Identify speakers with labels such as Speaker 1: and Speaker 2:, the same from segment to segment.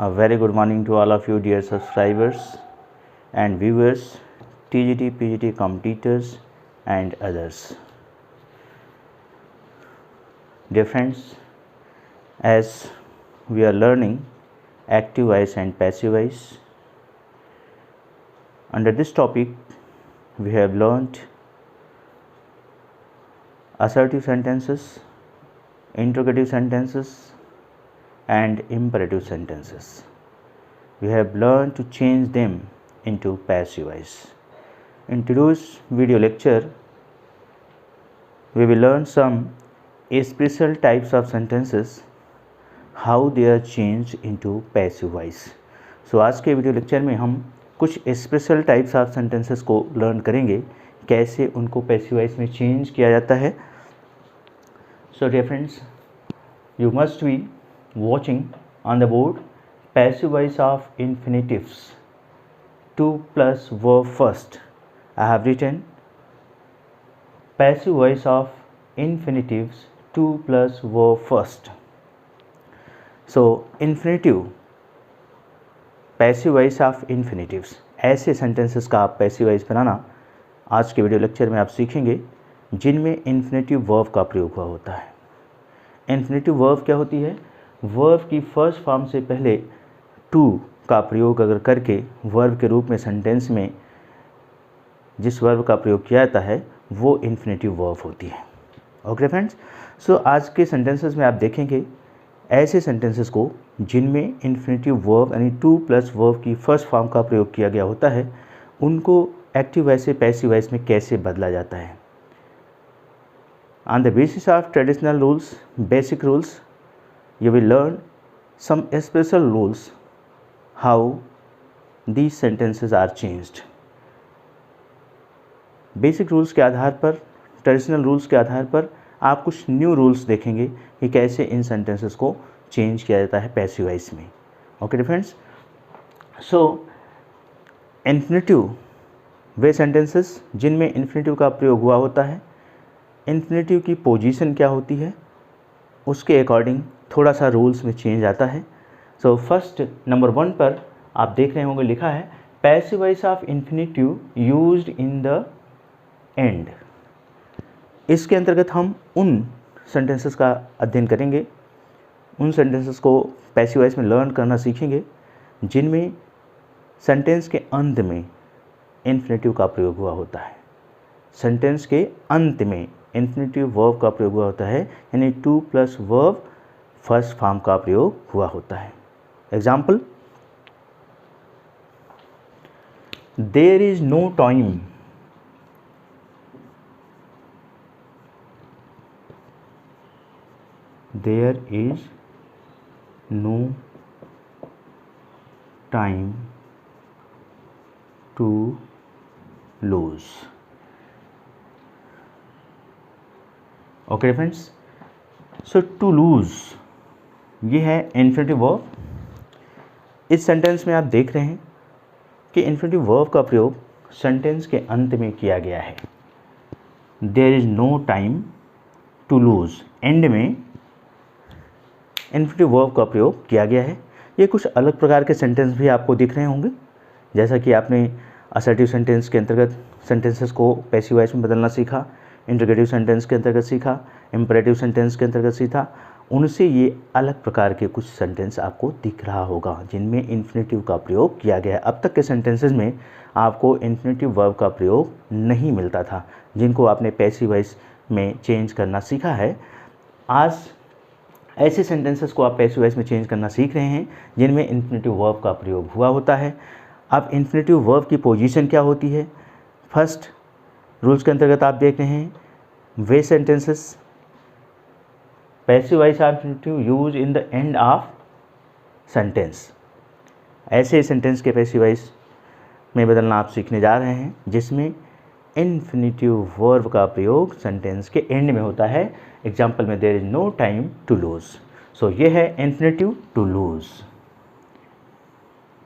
Speaker 1: A very good morning to all of you dear subscribers and viewers, TGT, PGT competitors and others. Dear friends, as we are learning active voice and passive voice, under this topic we have learnt assertive sentences, interrogative sentences and imperative sentences. We have learned to change them into passive voice. In today's video lecture, we will learn some special types of sentences, how they are changed into passive voice. So आज के video lecture में हम कुछ special types of sentences को learn करेंगे, कैसे उनको passive voice में चेंज किया जाता है. So dear friends, you must be watching on the board passive voice of infinitives 2 plus verb first. I have written passive voice of infinitives 2 plus verb first. So infinitive passive voice of infinitives, ऐसे sentences का आप passive voice बनाना आज के video lecture में आप सीखेंगे जिनमें infinitive verb का प्रयोग हुआ होता है. इन्फिनेटिव वर्ब क्या होती है? वर्ब की फर्स्ट फॉर्म से पहले टू का प्रयोग अगर करके वर्ब के रूप में सेंटेंस में जिस वर्ब का प्रयोग किया जाता है वो इन्फिनेटिव वर्ब होती है. ओके फ्रेंड्स, सो आज के सेंटेंसेस में आप देखेंगे ऐसे सेंटेंसेस को जिनमें इन्फिनेटिव वर्ब यानी टू प्लस वर्ब की फर्स्ट फॉर्म का प्रयोग किया गया होता है, उनको एक्टिव वॉइस से पैसिव वॉइस में कैसे बदला जाता है. On the basis of traditional rules, basic rules, you will learn some special rules how these sentences are changed. Basic rules के आधार पर, traditional rules के आधार पर आप कुछ new rules देखेंगे कि कैसे इन sentences को change किया जाता है passive voice में. Okay friends, so infinitive वे sentences जिनमें infinitive का प्रयोग हुआ होता है, इन्फिनेटिव की पोजीशन क्या होती है उसके अकॉर्डिंग थोड़ा सा रूल्स में चेंज आता है. सो फर्स्ट नंबर 1 पर आप देख रहे होंगे लिखा है passive voice of infinitive used in the and. इसके अंतर्गत हम उन सेंटेंसेस का अध्ययन करेंगे, उन सेंटेंसेस को पैसिव वॉइस में लर्न करना सीखेंगे जिनमें सेंटेंस के अंत में इन्फिनेटिव का प्रयोग हुआ होता है. सेंटेंस के अंत में इन्फिनेटिव वर्ब का प्रयोग हुआ होता है, यानी to plus verb first form का प्रयोग हुआ होता है. Example, there is no time. There is no time to lose. Okay friends, so to lose ये है इन्फिनेटिव वर्ब. इस सेंटेंस में आप देख रहे हैं कि इन्फिनेटिव वर्ब का प्रयोग सेंटेंस के अंत में किया गया है. There is no time to lose, end में इन्फिनेटिव वर्ब का प्रयोग किया गया है. ये कुछ अलग प्रकार के सेंटेंस भी आपको दिख रहे होंगे, जैसा कि आपने असर्टिव सेंटेंस के अंतर्गत सेंटेंसेस को पैसिव वॉइस में बदलना सीखा, इंटरोगेटिव सेंटेंस के अंतर्गत सीखा, इंपरेटिव सेंटेंस के अंतर्गत सीखा. उनसे ये अलग प्रकार के कुछ सेंटेंस आपको दिख रहा होगा जिनमें इन्फिनेटिव का प्रयोग किया गया है. अब तक के सेंटेंसेस में आपको इन्फिनेटिव वर्ब का प्रयोग नहीं मिलता था, जिनको आपने पैसिव वॉइस में चेंज करना सीखा है. आज ऐसे सेंटेंसेस को आप पैसिव वॉइस में चेंज करना सीख रहे हैं जिनमें इन्फिनेटिव वर्ब का प्रयोग हुआ होता है. अब इन्फिनेटिव वर्ब की पोजीशन क्या होती है? फर्स्ट रूल्स के अंतर्गत आप देख रहे हैं वे sentences passive voice of infinitive use in the end of sentence. ऐसे सेंटेंस के पैसिव वॉइस में बदलना आप सीखने जा रहे हैं जिसमें इन्फिनेटिव वर्ब का प्रयोग सेंटेंस के एंड में होता है. एग्जाम्पल में there is no time to lose. So ये है infinitive to lose.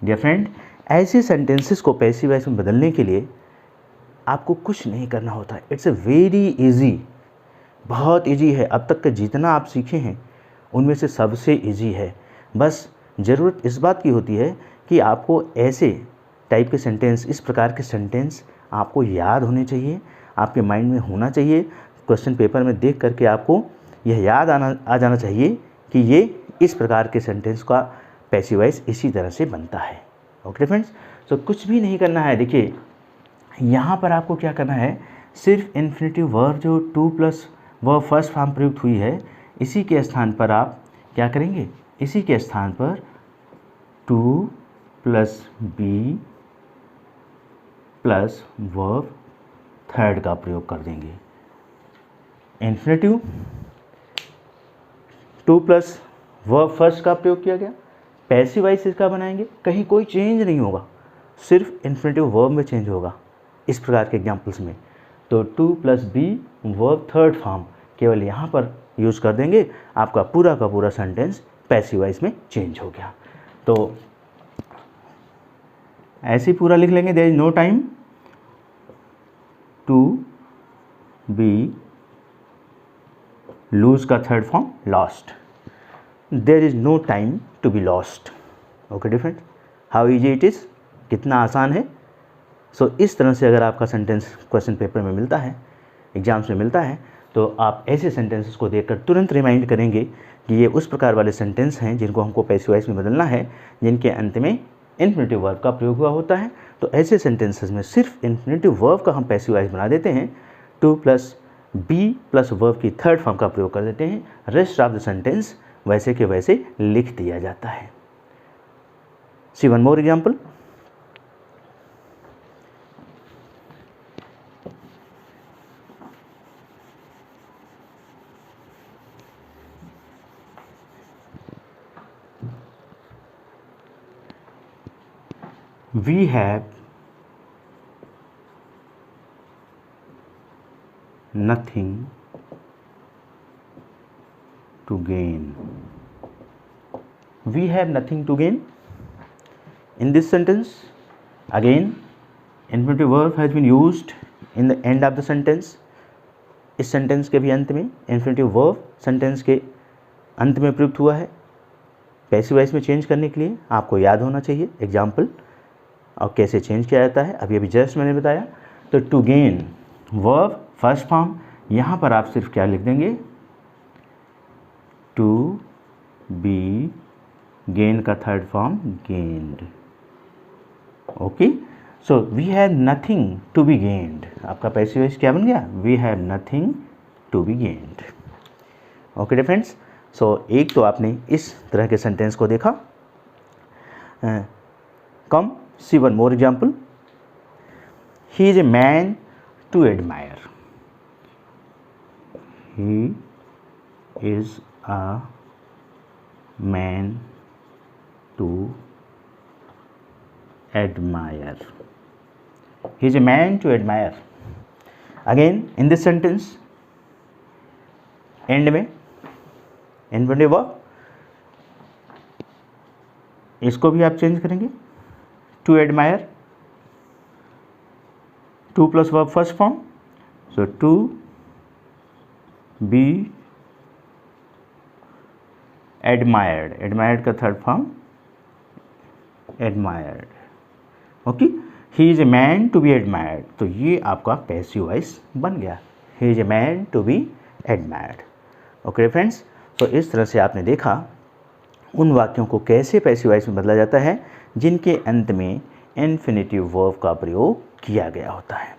Speaker 1: Dear friend, ऐसे सेंटेंसेस को पैसिव वॉइस में बदलने के लिए आपको कुछ नहीं करना होता है. इट्स अ वेरी इजी, बहुत इजी है. अब तक का जितना आप सीखे हैं उनमें से सबसे इजी है. बस ज़रूरत इस बात की होती है कि आपको ऐसे टाइप के सेंटेंस, इस प्रकार के सेंटेंस आपको याद होने चाहिए, आपके माइंड में होना चाहिए। क्वेश्चन पेपर में देख करके आपको यह याद आ जाना चाहिए कि ये इस प्रकार के सेंटेंस का पैसिव वॉइस इसी तरह से बनता है। ओके फ्रेंड्स, तो कुछ भी नहीं करना है। देखिए यहाँ पर आपको क्या करना है, सिर्फ इन्फिनेटिव वर्ब जो to plus verb first form प्रयुक्त हुई है, इसी के स्थान पर आप क्या करेंगे, इसी के स्थान पर to plus be plus verb third का प्रयोग कर देंगे। Infinitive to plus verb first का प्रयोग किया गया, पैसिव वॉइस इसका बनाएंगे, कहीं कोई चेंज नहीं होगा, सिर्फ इन्फिनेटिव वर्ब में चेंज होगा इस प्रकार के एग्जाम्पल्स में। तो to plus be verb third form केवल यहाँ पर यूज़ कर देंगे, आपका पूरा का पूरा सेंटेंस पैसिव वॉइस में चेंज हो गया। तो ऐसे ही पूरा लिख लेंगे, there is no time to be, lose का third form lost, there is no time to be lost. Okay different, how easy it is, कितना आसान है। सो इस तरह से अगर आपका सेंटेंस क्वेश्चन पेपर में मिलता है, एग्जाम्स में मिलता है, तो आप ऐसे सेंटेंसेस को देखकर तुरंत रिमाइंड करेंगे कि ये उस प्रकार वाले सेंटेंस हैं जिनको हमको पैसिव वॉइस में बदलना है, जिनके अंत में इन्फिनेटिव वर्ब का प्रयोग हुआ होता है। तो ऐसे सेंटेंसेस में सिर्फ इन्फिनेटिव वर्ब का हम पैसिव वॉइस बना देते हैं, to plus be plus verb की थर्ड फॉर्म का प्रयोग कर देते हैं, रेस्ट ऑफ द सेंटेंस वैसे के वैसे लिख दिया जाता है। See one more example, we have nothing to gain. We have nothing to gain. In this sentence, again, infinitive verb has been used in the end of the sentence. इस sentence के भी अंत में इन्फिनेटिव वर्ब सेंटेंस के अंत में प्रयुक्त हुआ है। पैसिव वॉइस में चेंज करने के लिए आपको याद होना चाहिए एग्जाम्पल और कैसे चेंज किया जाता है, अभी जस्ट मैंने बताया। तो to gain verb first form, यहाँ पर आप सिर्फ क्या लिख देंगे, टू बी, गेन का third form gained. Okay, so we have nothing to be gained, आपका पैसिव वॉइस क्या बन गया, we have nothing to be gained. Okay friends, so एक तो आपने इस तरह के सेंटेंस को देखा। कम see one more example, he is a man to admire, he is a man to admire, he is a man to admire। again in this sentence end में infinitive verb, इसको भी आप चेंज करेंगे, to admire, to plus verb first form, so to be admired, admired का third form admired. Okay, he is a man to be admired, तो ये आपका passive voice बन गया, he is a man to be admired. Okay friends, तो इस तरह से आपने देखा उन वाक्यों को कैसे पैसिव वॉइस में बदला जाता है जिनके अंत में इन्फिनेटिव वर्ब का प्रयोग किया गया होता है।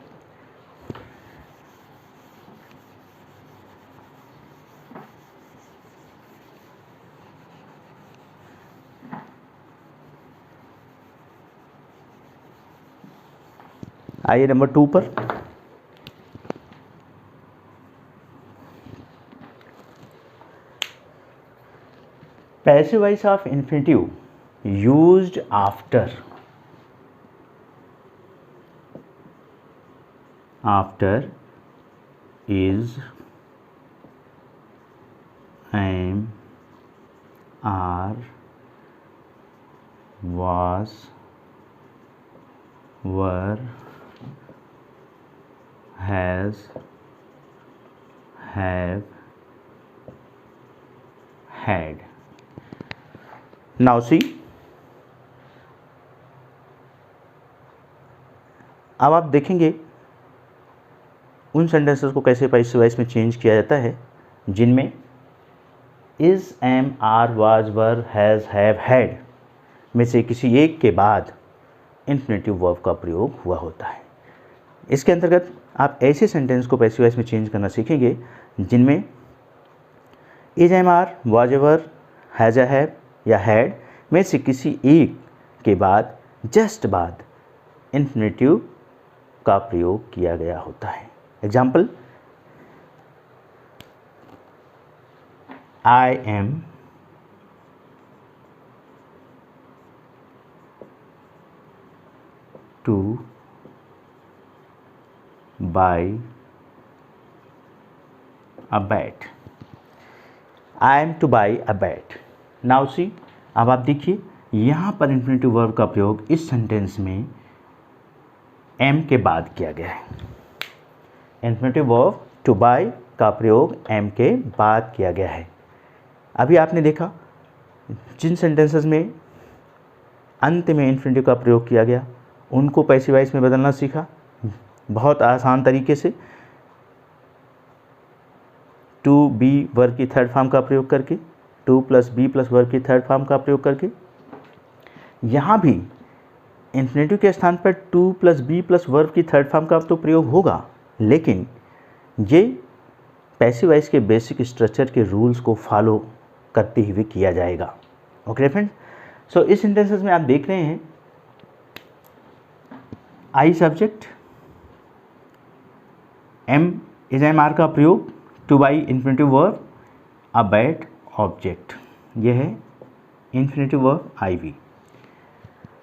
Speaker 1: आइए नंबर 2 पर, passive voice of infinitive used after is, am, are, was, were, has, have, had। Now see, अब आप देखेंगे उन सेंटेंसेस को कैसे पैसिव वॉइस में चेंज किया जाता है जिनमें is, am, are, was, were, has, have, had में से किसी एक के बाद इन्फिनेटिव वर्ब का प्रयोग हुआ होता है। इसके अंतर्गत आप ऐसे सेंटेंस को पैसिव वॉइस में चेंज करना सीखेंगे जिनमें is, am, are, was, were, has, have या हैड में से किसी एक के बाद जस्ट बाद इन्फिनेटिव का प्रयोग किया गया होता है। Example, I am to buy a bat. I am to buy a bat. Now see, अब आप देखिए यहाँ पर इन्फिनेटिव वर्ब का प्रयोग इस सेंटेंस में एम के बाद किया गया है। इन्फिनेटिव वर्ब टू बाय का प्रयोग एम के बाद किया गया है। अभी आपने देखा जिन सेंटेंसेस में अंत में इन्फिनेटिव का प्रयोग किया गया उनको पैसिव वॉइस में बदलना सीखा बहुत आसान तरीके से, टू बी वर्ब की थर्ड फॉर्म का प्रयोग करके, to plus be plus verb की थर्ड फॉर्म का प्रयोग करके। यहाँ भी इन्फिनेटिव के स्थान पर to plus be plus verb की थर्ड फॉर्म का तो प्रयोग होगा, लेकिन ये पैसिव वॉइस के बेसिक स्ट्रक्चर के रूल्स को फॉलो करते हुए किया जाएगा। ओके फ्रेंड, सो इस सेंटेंसेस में आप देख रहे हैं I subject, am is, am, are का प्रयोग, to buy infinitive verb, a bat object, यह है infinitive verb I we.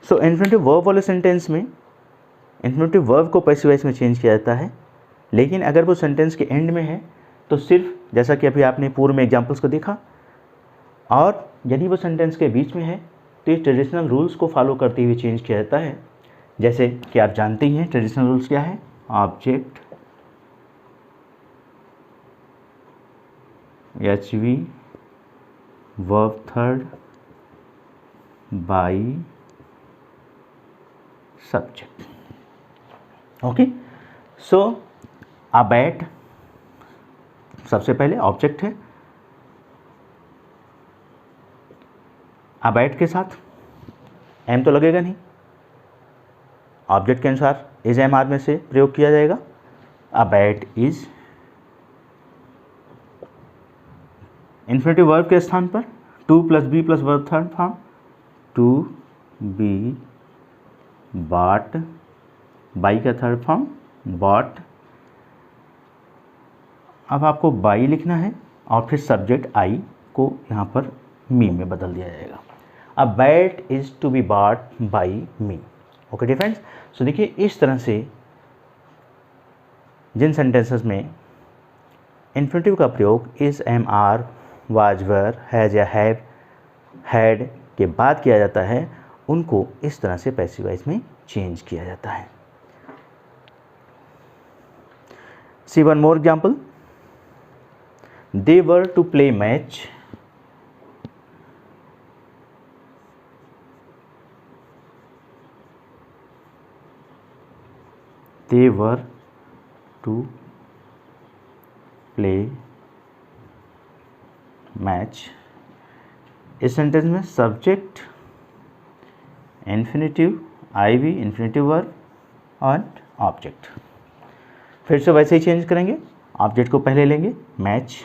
Speaker 1: So infinitive verb वाले सेंटेंस में इन्फिनेटिव वर्ब को पैसिव वॉइस में चेंज किया जाता है, लेकिन अगर वो सेंटेंस के एंड में है तो सिर्फ जैसा कि अभी आपने पूर्व में एग्जांपल्स को देखा, और यदि वो सेंटेंस के बीच में है तो ये ट्रेडिशनल रूल्स को फॉलो करते हुए चेंज किया जाता है। जैसे कि आप जानते ही हैं ट्रेडिशनल रूल्स क्या है, object, H we, verb third, by subject. Okay, so a bat सबसे पहले ऑब्जेक्ट है, अ बैट के साथ एम तो लगेगा नहीं, ऑब्जेक्ट के अनुसार इज, एम, आर में से प्रयोग किया जाएगा। A bat is, infinitive verb के स्थान पर to plus be plus verb third form, to be bought, buy का थर्ड फॉर्म बॉट। अब आपको बाई लिखना है और फिर सब्जेक्ट आई को यहाँ पर मी में बदल दिया जाएगा। A bat is to be bought by me. Okay dear friends, so देखिए इस तरह से जिन सेंटेंसेस में इन्फिनेटिव का प्रयोग is, am, are, was, were, has या हैव, हैड के बाद किया जाता है उनको इस तरह से पैसिव वॉइस में चेंज किया जाता है। See one more example, they were to play match, they were to play match. इस सेंटेंस में subject, infinitive, I V, infinitive verb और ऑब्जेक्ट। फिर से वैसे ही चेंज करेंगे, ऑब्जेक्ट को पहले लेंगे, मैच,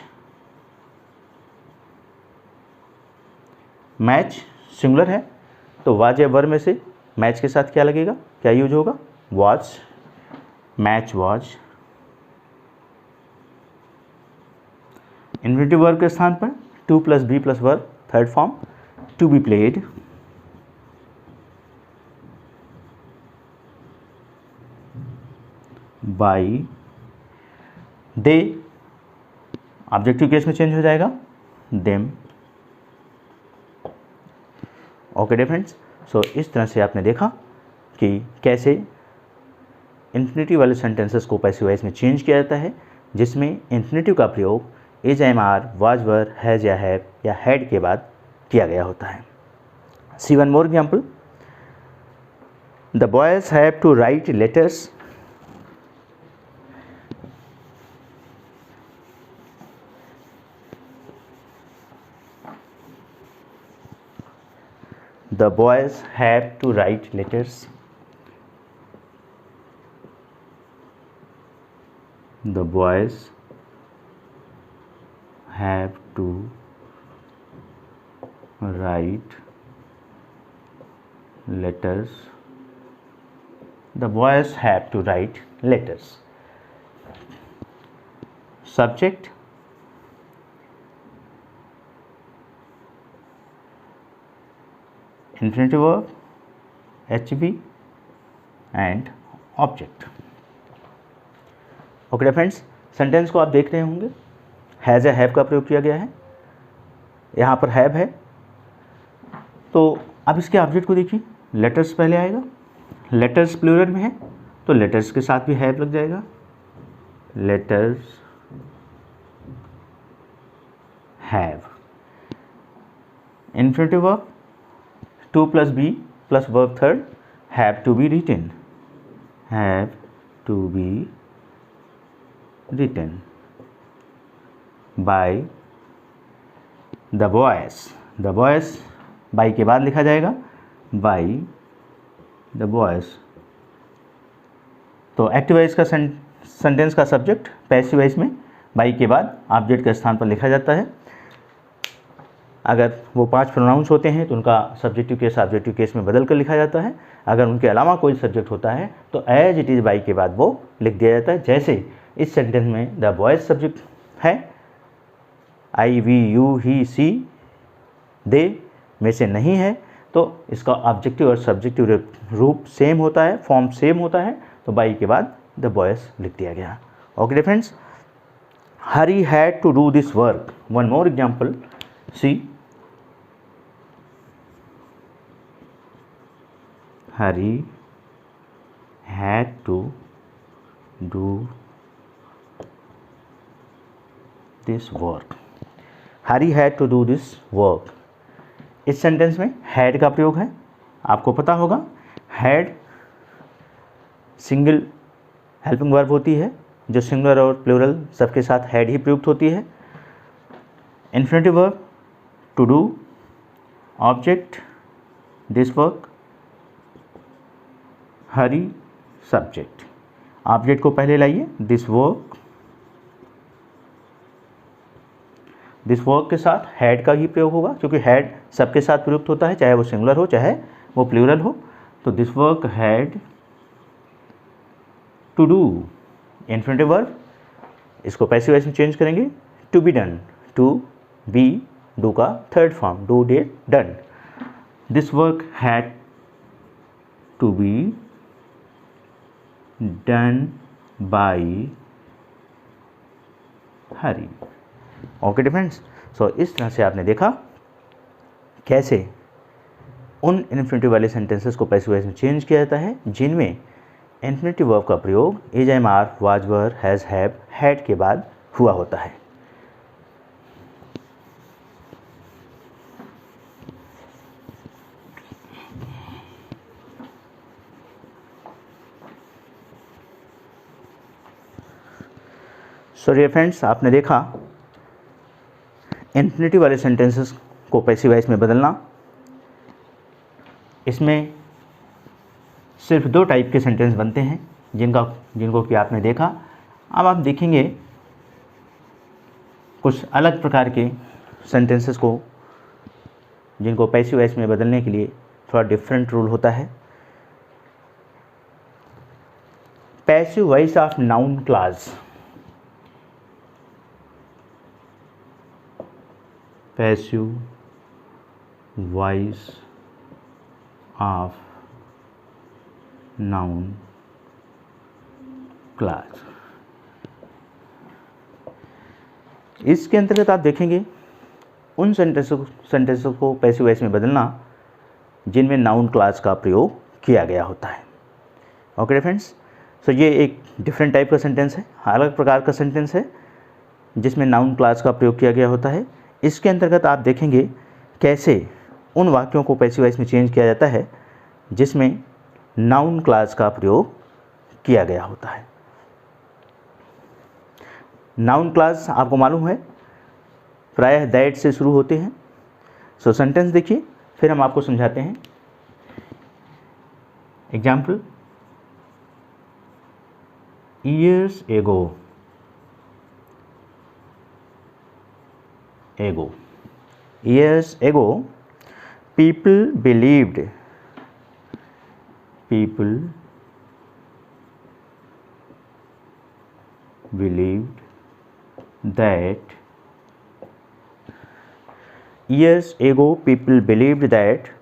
Speaker 1: मैच सिंगुलर है तो वाज या वर में से मैच के साथ क्या लगेगा, क्या यूज होगा, was, match was. Infinitive verb के स्थान पर to plus be plus verb third form, to be played, by they, objective case में चेंज हो जाएगा, them. Okay dear friends, so इस तरह से आपने देखा कि कैसे इन्फिनेटिव वाले सेंटेंसेस को पैसिव वॉइस में चेंज किया जाता है जिसमें इन्फिनेटिव का प्रयोग is, am, are, was, were, has या हैव या हैड के बाद किया गया होता है। See one more example. The boys have to write letters. The boys have to write letters. The boys have to write letters. The boys have to write letters. Subject, infinitive verb, HV and object. Okay friends, sentence को आप देख रहे होंगे, has या have का प्रयोग किया गया है, यहाँ पर हैव है। तो अब इसके ऑब्जेक्ट को देखिए, लेटर्स पहले आएगा, लेटर्स प्लूरल में है तो लेटर्स के साथ भी हैव लग जाएगा, letters have. Infinitive verb, to plus be plus verb third, have to be written, have to be written by the boys. The boys by के बाद लिखा जाएगा, बाई द बॉयज। तो एक्टिव वॉइस का सेंटेंस का subject passive voice में by के बाद ऑब्जेक्ट के स्थान पर लिखा जाता है। अगर वो 5 प्रोनाउंस होते हैं तो उनका सब्जेक्टिव केस ऑब्जेक्टिव केस में बदल कर लिखा जाता है। अगर उनके अलावा कोई सब्जेक्ट होता है तो एज इट इज़ बाई के बाद वो लिख दिया जाता है। जैसे इस सेंटेंस में द बॉयज सब्जेक्ट है, आई वी यू ही सी दे में से नहीं है, तो इसका ऑब्जेक्टिव और सब्जेक्टिव रूप सेम होता है, फॉर्म सेम होता है, तो बाई के बाद द बॉयज लिख दिया गया। Okay friends, Hari had to do this work. One more example, see Hari had to do this work. Hari had to do this work. इस सेंटेंस में हैड का प्रयोग है, आपको पता होगा हैड सिंगल हेल्पिंग वर्ब होती है जो सिंगुलर और प्लूरल सबके साथ हैड ही प्रयुक्त होती है। Infinitive verb to do, object this work, Hari subject. Object को पहले लाइए, दिस वर्क। दिस वर्क के साथ हैड का ही प्रयोग होगा क्योंकि हैड सबके साथ प्रयुक्त होता है, चाहे वो सिंगुलर हो चाहे वो प्लूरल हो। तो this work had to do. Infinitive verb, इसको पैसिव वॉइस में चेंज करेंगे, to be done, to be do का third form, do did done. This work had to be done by Hari. Okay friends, so इस तरह से आपने देखा कैसे उन इन्फिनिटिव वाले सेंटेंसेस को पैसिव वॉइस में चेंज किया जाता है जिनमें इन्फिनिटिव वर्ब का प्रयोग is, am, are, was, were, has, have, had के बाद हुआ होता है। सो डियर फ्रेंड्स, आपने देखा इन्फिनिटिव वाले सेंटेंसेस को पैसिव वॉइस में बदलना। इसमें सिर्फ 2 टाइप के सेंटेंस बनते हैं जिनको कि आपने देखा। अब आप देखेंगे कुछ अलग प्रकार के सेंटेंसेस को जिनको पैसिव वॉइस में बदलने के लिए थोड़ा डिफरेंट रूल होता है। Passive voice of noun clause. Passive voice of noun clause. इसके अंतर्गत आप देखेंगे उन सेंटेंसों को पैसिव वॉइस में बदलना जिनमें नाउन क्लॉज का प्रयोग किया गया होता है। ओके फ्रेंड्स, सो ये एक डिफरेंट टाइप का सेंटेंस है, अलग प्रकार का सेंटेंस है जिसमें नाउन क्लॉज का प्रयोग किया गया होता है। इसके अंतर्गत आप देखेंगे कैसे उन वाक्यों को पैसिव वॉइस में चेंज किया जाता है जिसमें नाउन क्लास का प्रयोग किया गया होता है। नाउन क्लास आपको मालूम है प्रायः दैट से शुरू होते हैं। सो सेंटेंस देखिए, फिर हम आपको समझाते हैं। Example, years ago, years ago people believed that years ago people believed that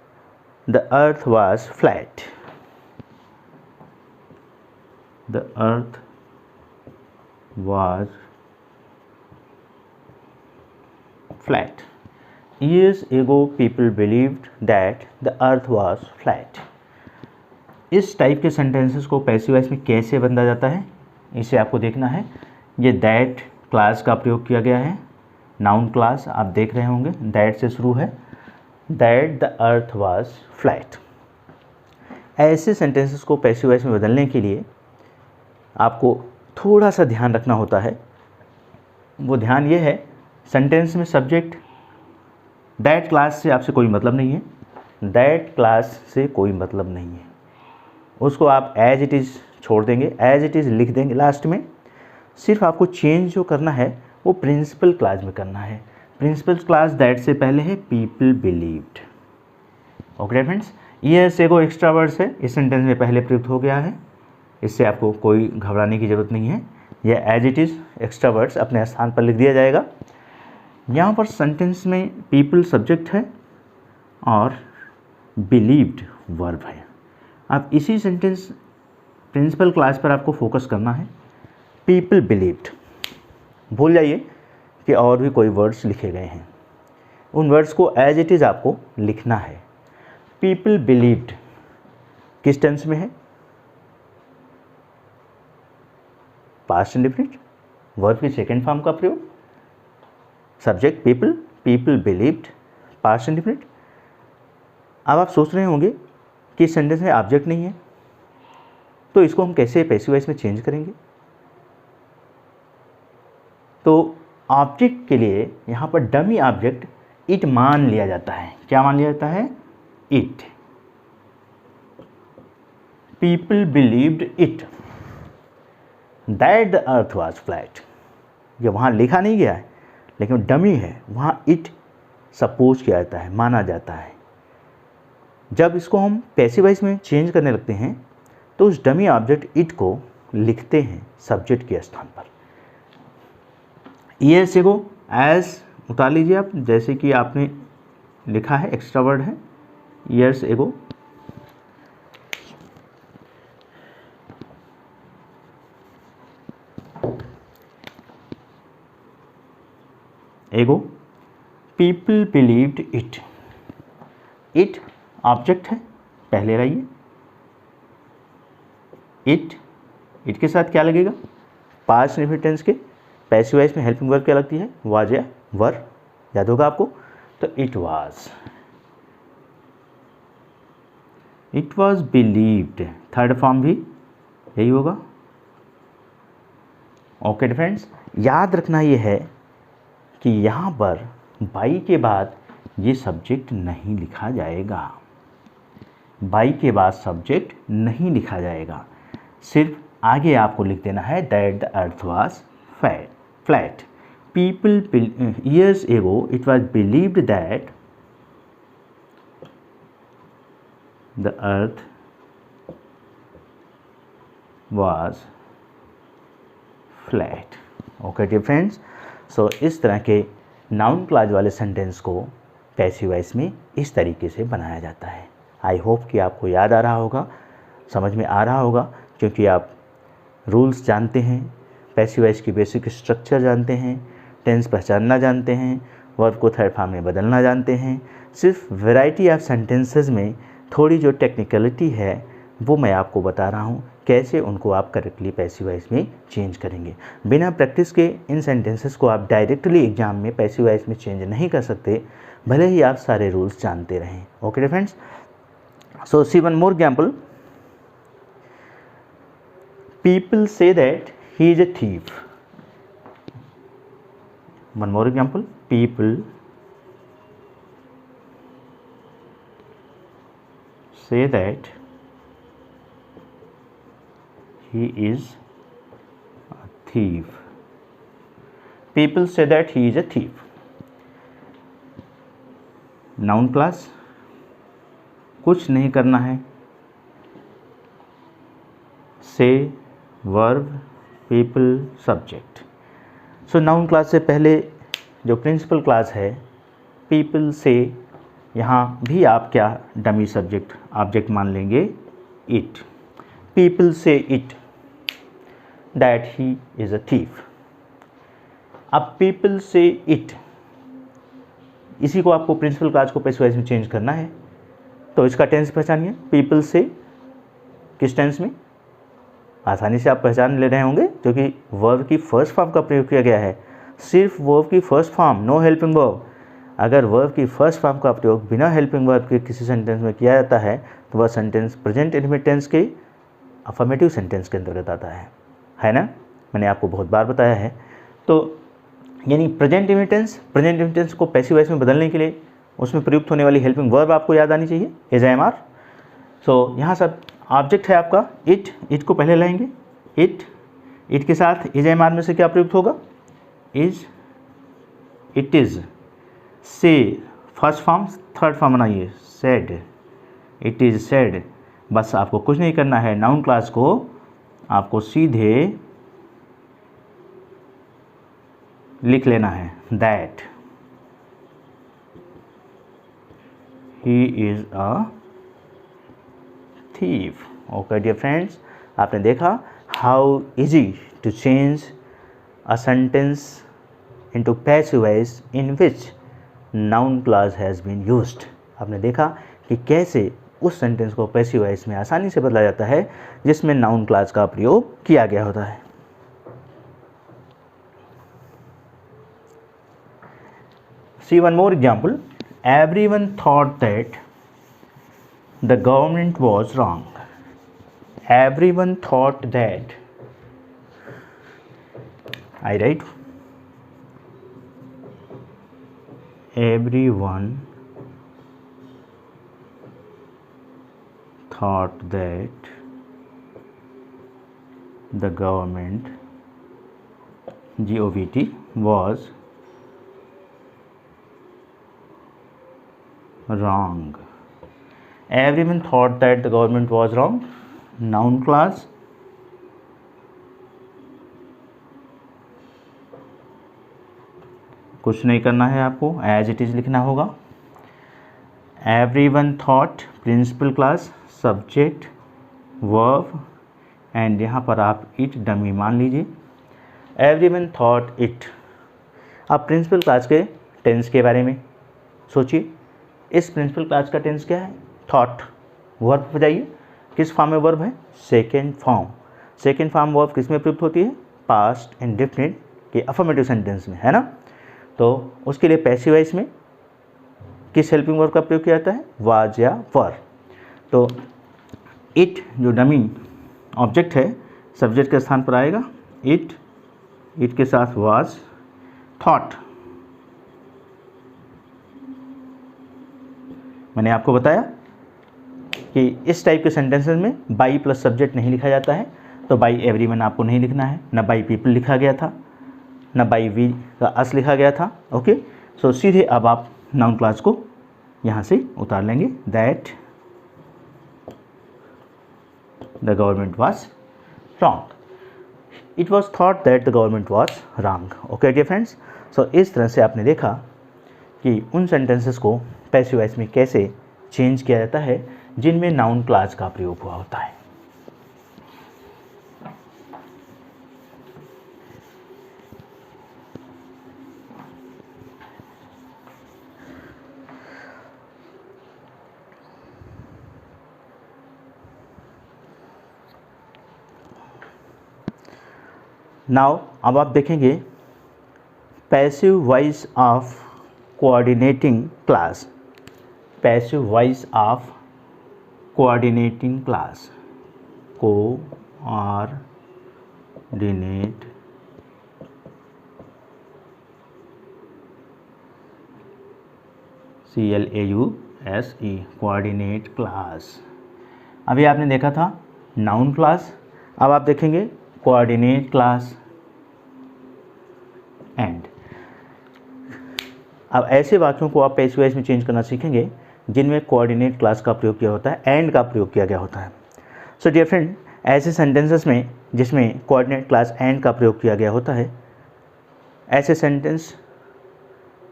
Speaker 1: the earth was flat. The earth was flat. Years ago people believed that the earth was flat. इस type के sentences को passive voice में कैसे बदला जाता है इसे आपको देखना है। ये दैट क्लास का प्रयोग किया गया है, नाउन क्लास आप देख रहे होंगे, दैट से शुरू है, that the earth was flat. ऐसे सेंटेंसेस को पैसिव वॉइस में बदलने के लिए आपको थोड़ा सा ध्यान रखना होता है। वो ध्यान ये है, सेंटेंस में सब्जेक्ट दैट क्लास से आपसे कोई मतलब नहीं है, दैट क्लास से कोई मतलब नहीं है, उसको आप एज इट इज़ छोड़ देंगे, एज इट इज़ लिख देंगे लास्ट में। सिर्फ आपको चेंज जो करना है वो प्रिंसिपल क्लास में करना है। प्रिंसिपल क्लास दैट से पहले है people believed. Okay friends, years ago extra words है, इस सेंटेंस में पहले प्रयुक्त हो गया है, इससे आपको कोई घबराने की ज़रूरत नहीं है। यह as it is extra words अपने स्थान पर लिख दिया जाएगा। यहाँ पर सेंटेंस में पीपल सब्जेक्ट है और बिलीव्ड वर्ब है। अब इसी सेंटेंस प्रिंसिपल क्लास पर आपको फोकस करना है। पीपल बिलीव्ड, भूल जाइए कि और भी कोई वर्ड्स लिखे गए हैं, उन वर्ड्स को एज इट इज़ आपको लिखना है। पीपल बिलीव्ड किस टेंस में है? पास्ट इंडेफिनिट, वर्ब की सेकेंड फॉर्म का प्रयोग, subject people, people believed, past indefinite. अब आप सोच रहे होंगे कि इस सेंटेंस में ऑब्जेक्ट नहीं है, तो इसको हम कैसे पैसिव वॉइस में चेंज करेंगे? तो ऑब्जेक्ट के लिए यहाँ पर डमी ऑब्जेक्ट इट मान लिया जाता है। क्या मान लिया जाता है? It. People believed it that the earth was flat. ये वहाँ लिखा नहीं गया है लेकिन डमी है, वहाँ इट सपोज किया जाता है, माना जाता है। जब इसको हम पैसिव वॉइस में चेंज करने लगते हैं तो उस डमी ऑब्जेक्ट इट को लिखते हैं सब्जेक्ट के स्थान पर। ईयर्स एगो एज उतार लीजिए आप, जैसे कि आपने लिखा है, एक्स्ट्रा वर्ड है ईयर्स एगो। एगो people believed it, it object है, पहले लाइए। इट के साथ क्या लगेगा? पास्ट इंडेफिनिट टेंस के पैसिव वॉइस में हेल्पिंग वर्ब क्या लगती है? वाज या वर, याद होगा आपको। तो it was believed, third form भी यही होगा। ओके फ्रेंड्स, याद रखना ये है कि यहाँ पर बाई के बाद ये सब्जेक्ट नहीं लिखा जाएगा, बाई के बाद सब्जेक्ट नहीं लिखा जाएगा, सिर्फ आगे आपको लिख देना है that the earth was flat. People years ago it was believed that the earth was flat. Okay dear friends, so इस तरह के नाउन क्लॉज वाले सेंटेंस को पैसिव वॉइस में इस तरीके से बनाया जाता है। आई होप कि आपको याद आ रहा होगा, समझ में आ रहा होगा, क्योंकि आप रूल्स जानते हैं, पैसिव वॉइस की बेसिक स्ट्रक्चर जानते हैं, टेंस पहचानना जानते हैं, वर्ब को थर्ड फॉर्म में बदलना जानते हैं। सिर्फ वैरायटी ऑफ सेंटेंसेस में थोड़ी जो टेक्निकलिटी है वो मैं आपको बता रहा हूँ कैसे उनको आप करेक्टली पैसिव वॉइस में चेंज करेंगे। बिना प्रैक्टिस के इन सेंटेंसेस को आप डायरेक्टली एग्जाम में पैसिव वॉइस में चेंज नहीं कर सकते, भले ही आप सारे रूल्स जानते रहें। Okay friends, so see one more example. People say that he is a thief. One more example, people say that he is a thief. People say that he is a thief. Noun class, कुछ नहीं करना है, say verb people subject. So noun class से पहले जो principal class है people say, यहाँ भी आप क्या डमी सब्जेक्ट ऑब्जेक्ट मान लेंगे इट। पीपल से it that he is a thief. अब पीपल से इट, इसी को आपको प्रिंसिपल क्लास को पैसिव वॉइस में चेंज करना है, तो इसका टेंस पहचानिए। पीपल से किस टेंस में, आसानी से आप पहचान ले रहे होंगे क्योंकि वर्ब की फर्स्ट फॉर्म का प्रयोग किया गया है। सिर्फ वर्ब की first form, no helping verb. अगर वर्ब की फर्स्ट फॉर्म का प्रयोग बिना हेल्पिंग वर्ब के किसी सेंटेंस में किया जाता है तो वह सेंटेंस प्रेजेंट इंडेफिनिट टेंस के अफर्मेटिव सेंटेंस के अंतर्गत आता है ना। मैंने आपको बहुत बार बताया है। तो यानी प्रेजेंट इंडेफिनिट टेंस को पैसिव वॉइस में बदलने के लिए उसमें प्रयुक्त होने वाली हेल्पिंग वर्ब आपको याद आनी चाहिए, एज एम आर। सो यहाँ सब ऑब्जेक्ट है आपका इट को पहले लाएंगे। इट के साथ एज एम आर में से क्या प्रयुक्त होगा, इज, इट इज़। से फर्स्ट फॉर्म, थर्ड फॉर्म बनाइए, सेड, इट इज़ सेड। बस आपको कुछ नहीं करना है, नाउन क्लास को आपको सीधे लिख लेना है, that he is a thief. Okay dear friends, आपने देखा how easy to change a sentence into passive voice in which noun clause has been used. आपने देखा कि कैसे उस सेंटेंस को पैसिव वॉइस में आसानी से बदला जाता है जिसमें नाउन क्लास का प्रयोग किया गया होता है। See one more example. Everyone thought that the government was wrong. Everyone thought that, I write, everyone thought that the government GOVT was wrong. Everyone thought that the government was wrong. Noun class, कुछ नहीं करना है, आपको as it is लिखना होगा। Everyone thought principal clause, subject, verb, and यहाँ पर आप इट डमी मान लीजिए। Everyone thought it. अब प्रिंसिपल क्लास के टेंस के बारे में सोचिए। इस प्रिंसिपल क्लास का टेंस क्या है, थॉट। वर्ब पर जाइए, किस फॉर्म में वर्ब है, second form. Second form verb किस में प्रयुक्त होती है, पास्ट इंडेफिनिट के अफर्मेटिव सेंटेंस में, है ना। तो उसके लिए पैसिव वॉइस में किस हेल्पिंग वर्ब का प्रयोग किया जाता है, वाज या वर। तो इट जो डमी ऑब्जेक्ट है सब्जेक्ट के स्थान पर आएगा, इट के साथ वाज, थॉट। मैंने आपको बताया कि इस टाइप के सेंटेंसेस में बाई प्लस सब्जेक्ट नहीं लिखा जाता है, तो बाई एवरीवन आपको नहीं लिखना है, न बाई पीपल लिखा गया था, न बाई वी का अस लिखा गया था। ओके, सो सीधे अब आप नाउन क्लास को यहाँ से उतार लेंगे, that the government was wrong. It was thought that the government was wrong. Okay dear friends, so इस तरह से आपने देखा कि उन सेंटेंसेस को पैसिव वॉइस में कैसे चेंज किया जाता है जिनमें नाउन क्लास का प्रयोग हुआ होता है। नाउ अब आप देखेंगे passive voice of coordinating class, passive voice of coordinating class, coordinate CLAUSE coordinate class. अभी आपने देखा था नाउन क्लास, अब आप देखेंगे कोऑर्डिनेट क्लास एंड। अब ऐसे वाक्यों को आप पैसिव वॉइस में चेंज करना सीखेंगे जिनमें कोऑर्डिनेट क्लास का प्रयोग किया होता है, एंड का प्रयोग किया गया होता है। सो डियर फ्रेंड, ऐसे सेंटेंसेस में जिसमें कोऑर्डिनेट क्लास एंड का प्रयोग किया गया होता है, ऐसे सेंटेंस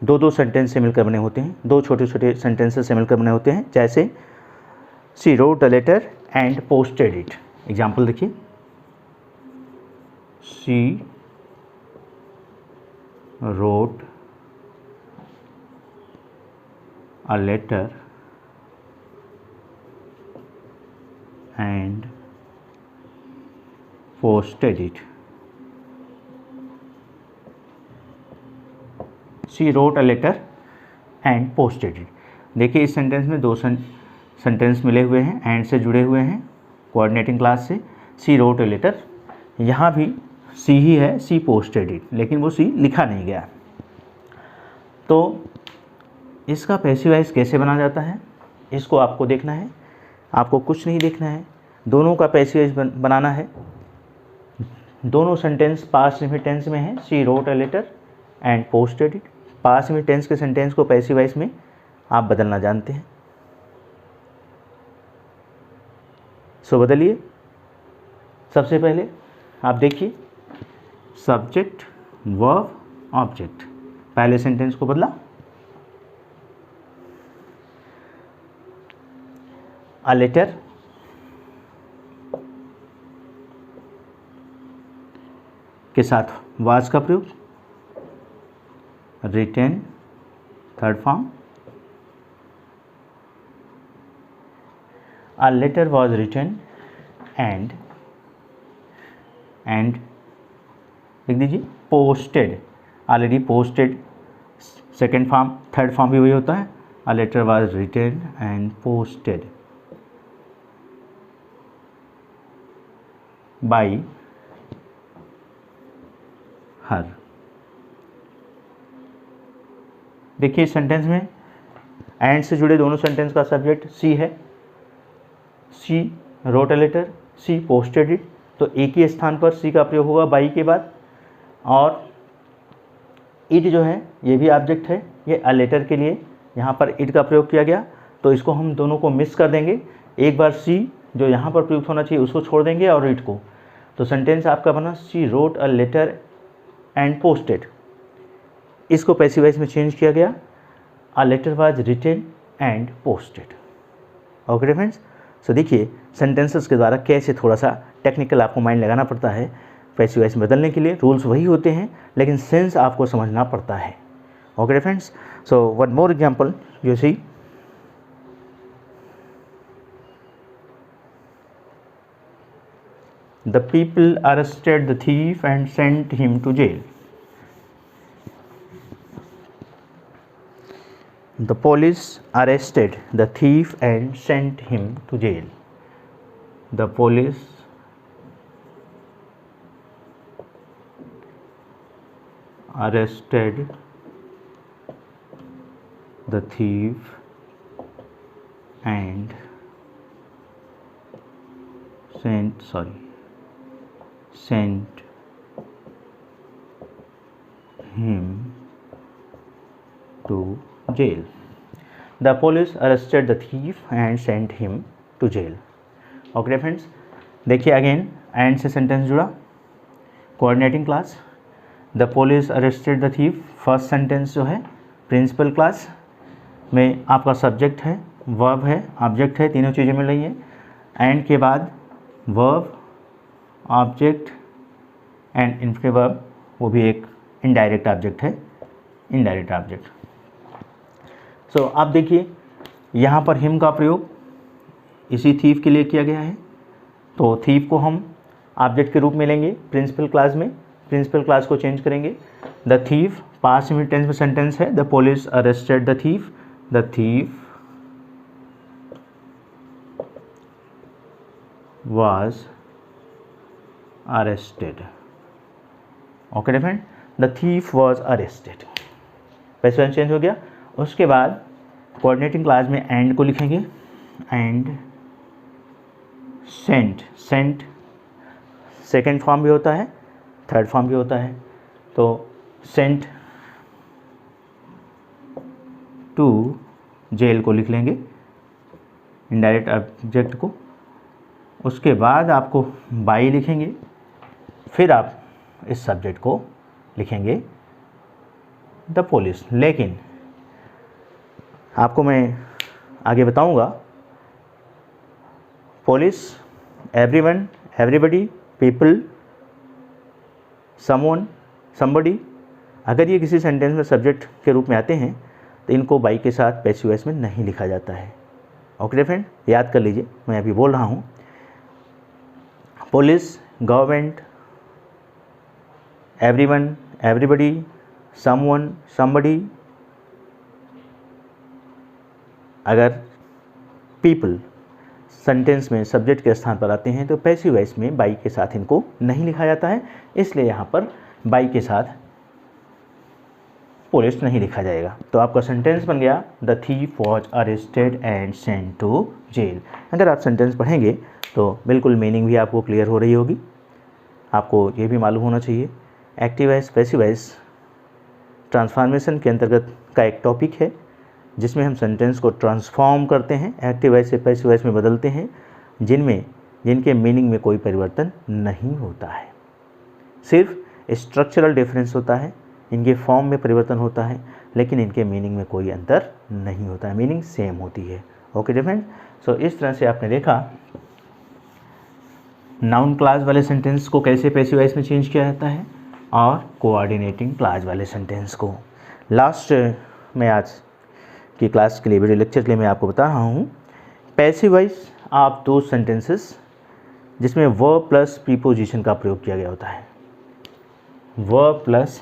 Speaker 1: दो सेंटेंस से मिलकर बने होते हैं, दो छोटे छोटे सेंटेंसेस से मिलकर बने होते हैं। जैसे she wrote a letter and posted it. Example देखिए, she wrote a letter and posted it. She wrote a letter and posted it. देखिए इस सेंटेंस में दो सेंटेंस मिले हुए हैं, एंड से जुड़े हुए हैं कोऑर्डिनेटिंग क्लास से। शी रोट अ लेटर, यहाँ भी सी ही है, शी पोस्टेड इट, लेकिन वो सी लिखा नहीं गया। तो इसका पैसिव वॉइस कैसे बना जाता है, इसको आपको देखना है। आपको कुछ नहीं देखना है, दोनों का पैसिव वॉइस बनाना है। दोनों सेंटेंस पास्ट में टेंस में है, she wrote a letter and posted it. Past में टेंस के सेंटेंस को पैसिव वॉइस में आप बदलना जानते हैं, सो बदलिए। सबसे पहले आप देखिए सब्जेक्ट वर्ब ऑब्जेक्ट, पहले सेंटेंस को बदला, अ लेटर के साथ वाज का प्रयोग, written third form, a letter was written and लिख दीजिए posted, already posted second form, third form भी वही होता है, a letter was written and posted by her. देखिए इस सेंटेंस में एंड से जुड़े दोनों सेंटेंस का सब्जेक्ट सी है, she wrote a letter, she posted it, तो एक ही स्थान पर सी का प्रयोग होगा बाई के बाद। और इट जो है ये भी ऑब्जेक्ट है, ये अ लेटर के लिए यहाँ पर इट का प्रयोग किया गया, तो इसको हम दोनों को मिक्स कर देंगे। एक बार सी जो यहाँ पर प्रयुक्त होना चाहिए उसको छोड़ देंगे और इट को, तो सेंटेंस आपका बना she wrote a letter and posted. इसको पैसिव वॉइस में चेंज किया गया, a letter was written and posted. Okay friends, so देखिए सेंटेंसेस के द्वारा कैसे थोड़ा सा टेक्निकल आपको माइंड लगाना पड़ता है पैसिव वॉइस में बदलने के लिए। रूल्स वही होते हैं लेकिन सेंस आपको समझना पड़ता है। Okay friends, so one more example you see, the people arrested the thief and sent him to jail. The police arrested the thief and sent him to jail. The police arrested the thief and sent him to jail. The police arrested the thief and sent him to jail. Okay friends, देखिए again and से sentence जुड़ा, coordinating class, the police arrested the thief, first sentence जो है principal clause में आपका subject है, verb है, object है, तीनों चीज़ें मिल रही हैं। एंड के बाद वर्ब ऑब्जेक्ट एंड इनके वर्ब, वो भी एक इनडायरेक्ट ऑब्जेक्ट है, इनडायरेक्ट ऑब्जेक्ट। सो आप देखिए यहाँ पर हिम का प्रयोग इसी थीफ के लिए किया गया है, तो थीफ को हम ऑब्जेक्ट के रूप में लेंगे प्रिंसिपल क्लास में, प्रिंसिपल क्लास को चेंज करेंगे। The thief past simple tense में सेंटेंस है, the police arrested the thief, the thief was arrested। Okay different, the thief was arrested, passive change हो गया। उसके बाद कोऑर्डिनेटिंग क्लास में एंड को लिखेंगे, and sent, sent second form भी होता है, थर्ड फॉर्म भी होता है, तो सेंट टू जेल को लिख लेंगे, इनडायरेक्ट ऑब्जेक्ट को। उसके बाद आपको बाई लिखेंगे, फिर आप इस सब्जेक्ट को लिखेंगे द पुलिस। लेकिन आपको मैं आगे बताऊंगा, police, everyone, everybody, people, someone, somebody, अगर ये किसी सेंटेंस में सब्जेक्ट के रूप में आते हैं तो इनको बाई के साथ पैसिव वॉइस में नहीं लिखा जाता है। ओके फ्रेंड, याद कर लीजिए, मैं अभी बोल रहा हूँ, police, government, everyone, everybody, someone, somebody, अगर पीपल सेंटेंस में सब्जेक्ट के स्थान पर आते हैं तो पैसिव वॉइस में बाई के साथ इनको नहीं लिखा जाता है, इसलिए यहाँ पर बाई के साथ पुलिस नहीं लिखा जाएगा। तो आपका सेंटेंस बन गया, the thief was arrested and sent to jail. अगर आप सेंटेंस पढ़ेंगे तो बिल्कुल मीनिंग भी आपको क्लियर हो रही होगी। आपको ये भी मालूम होना चाहिए, active voice passive voice transformation के अंतर्गत का एक टॉपिक है, जिसमें हम सेंटेंस को ट्रांसफॉर्म करते हैं, एक्टिव वॉइस से पैसिव वॉइस में बदलते हैं, जिनके मीनिंग में कोई परिवर्तन नहीं होता है, सिर्फ स्ट्रक्चरल डिफरेंस होता है, इनके फॉर्म में परिवर्तन होता है, लेकिन इनके मीनिंग में कोई अंतर नहीं होता है, मीनिंग सेम होती है। ओके डिफरेंट, सो इस तरह से आपने देखा नाउन क्लास वाले सेंटेंस को कैसे पैसिव वॉइस में चेंज किया जाता है और कोऑर्डिनेटिंग क्लास वाले सेंटेंस को। लास्ट में आज की क्लास के लिए, वीडियो लेक्चर के लिए मैं आपको बता रहा हूँ, पैसिव वॉइस आप दो सेंटेंसेस जिसमें वर्ब प्लस प्रीपोजिशन का प्रयोग किया गया होता है, वर्ब प्लस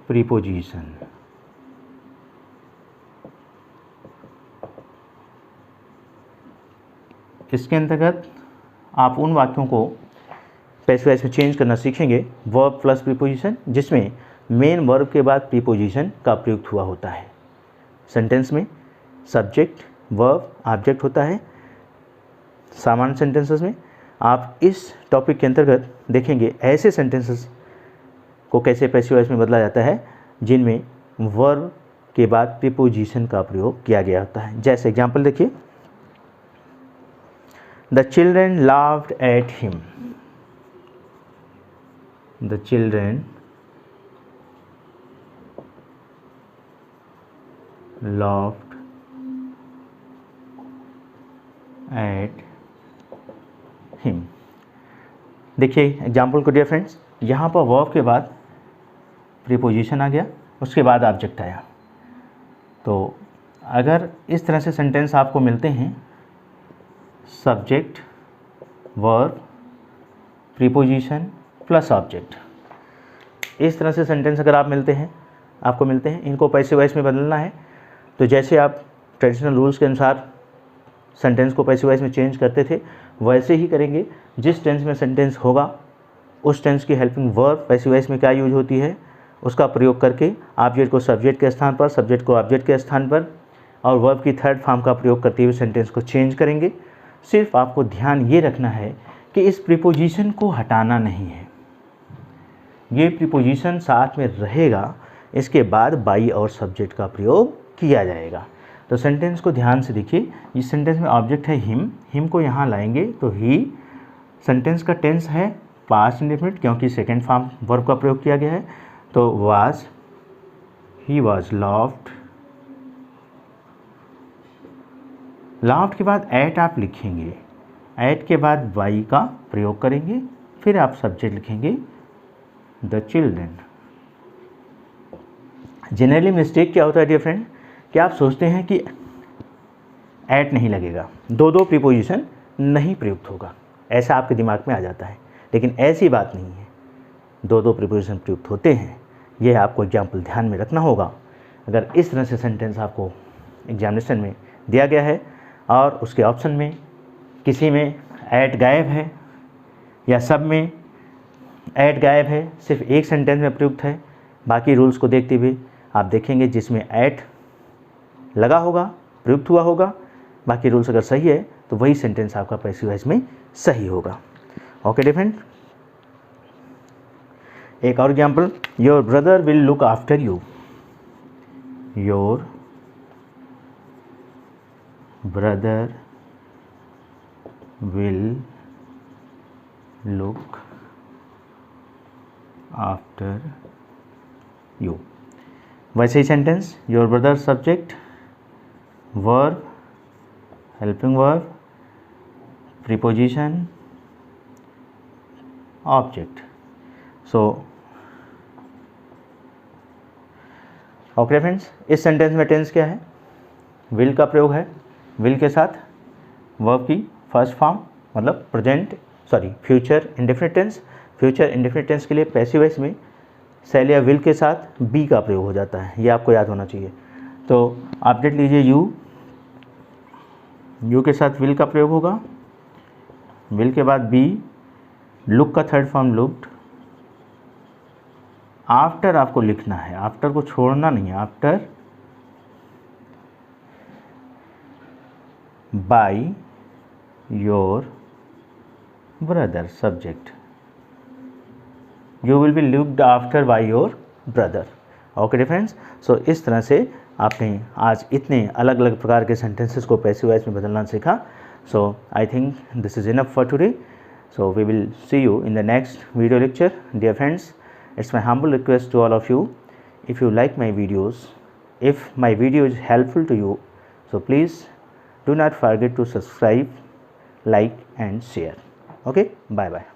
Speaker 1: प्रीपोजिशन, इसके अंतर्गत आप उन वाक्यों को पैसिव वॉइस में चेंज करना सीखेंगे, वर्ब प्लस प्रीपोजिशन, जिसमें मेन वर्ब के बाद प्रीपोजिशन का प्रयुक्त हुआ होता है। सेंटेंस में सब्जेक्ट, वर्ब, ऑब्जेक्ट होता है। सामान्य सेंटेंसेस में आप इस टॉपिक के अंतर्गत देखेंगे ऐसे सेंटेंसेस को कैसे पैसिव वॉइस में बदला जाता है जिनमें वर्ब के बाद प्रीपोजिशन का प्रयोग किया गया होता है। जैसे एग्जाम्पल देखिए, the children laughed at him, the children laughed at him। देखिए एग्जाम्पल को डियर फ्रेंड्स, यहाँ पर वर्ब के बाद प्रीपोजिशन आ गया, उसके बाद ऑब्जेक्ट आया। तो अगर इस तरह से सेंटेंस आपको मिलते हैं, subject, verb, preposition plus object, इस तरह से सेंटेंस अगर आपको मिलते हैं, इनको पैसिव वॉइस में बदलना है। तो जैसे आप ट्रेडिशनल रूल्स के अनुसार सेंटेंस को पैसिव वॉइस में चेंज करते थे, वैसे ही करेंगे। जिस टेंस में सेंटेंस होगा उस टेंस की हेल्पिंग वर्ब पैसिव वॉइस में क्या यूज होती है, उसका प्रयोग करके ऑब्जेक्ट को सब्जेक्ट के स्थान पर, सब्जेक्ट को ऑब्जेक्ट के स्थान पर और वर्ब की थर्ड फॉर्म का प्रयोग करते हुए सेंटेंस को चेंज करेंगे। सिर्फ आपको ध्यान ये रखना है कि इस प्रीपोजिशन को हटाना नहीं है, ये प्रीपोजिशन साथ में रहेगा, इसके बाद बाई और सब्जेक्ट का प्रयोग किया जाएगा। तो सेंटेंस को ध्यान से देखिए, इस सेंटेंस में ऑब्जेक्ट है हिम, हिम को यहाँ लाएंगे तो ही, सेंटेंस का टेंस है पास्ट इंडेफिनिट क्योंकि सेकेंड फॉर्म वर्ब का प्रयोग किया गया है। तो was, he was laughed, laughed के बाद एट आप लिखेंगे, एट के बाद बाई का प्रयोग करेंगे, फिर आप सब्जेक्ट लिखेंगे द चिल्ड्रेन। जनरली मिस्टेक क्या होता है डियर फ्रेंड, कि आप सोचते हैं कि एट नहीं लगेगा, दो प्रीपोजिशन नहीं प्रयुक्त होगा, ऐसा आपके दिमाग में आ जाता है। लेकिन ऐसी बात नहीं है, दो दो प्रीपोजिशन प्रयुक्त होते हैं। ये आपको एग्जाम्पल ध्यान में रखना होगा। अगर इस तरह से सेंटेंस आपको एग्जामिनेशन में दिया गया है और उसके ऑप्शन में किसी में ऐट गायब है या सब में ऐट गायब है, सिर्फ एक सेंटेंस में प्रयुक्त है, बाकी रूल्स को देखते हुए आप देखेंगे जिसमें ऐट लगा होगा, प्रयुक्त हुआ होगा, बाकी रूल्स अगर सही है तो वही सेंटेंस आपका पैसिव वॉइस में सही होगा। Okay different. एक और example, your brother will look after you. Your brother will look after you. वैसे ही sentence, your brother subject, verb, helping verb, preposition, object. So okay friends, इस सेंटेंस में टेंस क्या है? विल का प्रयोग है। विल के साथ वर्ब की फर्स्ट फॉर्म मतलब future indefinite tense. Future indefinite tense के लिए पैसिव वॉइस में शैल या विल के साथ बी का प्रयोग हो जाता है, ये आपको याद होना चाहिए। तो आप देख लीजिए, यू के साथ विल का प्रयोग होगा, विल के बाद बी, लुक का थर्ड फॉर्म लुक्ड, आफ्टर आपको लिखना है, आफ्टर को छोड़ना नहीं है, after by your brother subject, you will be looked after by your brother. Okay friends, so इस तरह से आपने आज इतने अलग अलग प्रकार के सेंटेंसेस को पैसिव वॉइस में बदलना सीखा। So I think this is enough for today. So we will see you in the next video lecture. Dear friends, it's my humble request to all of you, if you like my videos, if my video is helpful to you, so please do not forget to subscribe, like and share. Okay, bye bye.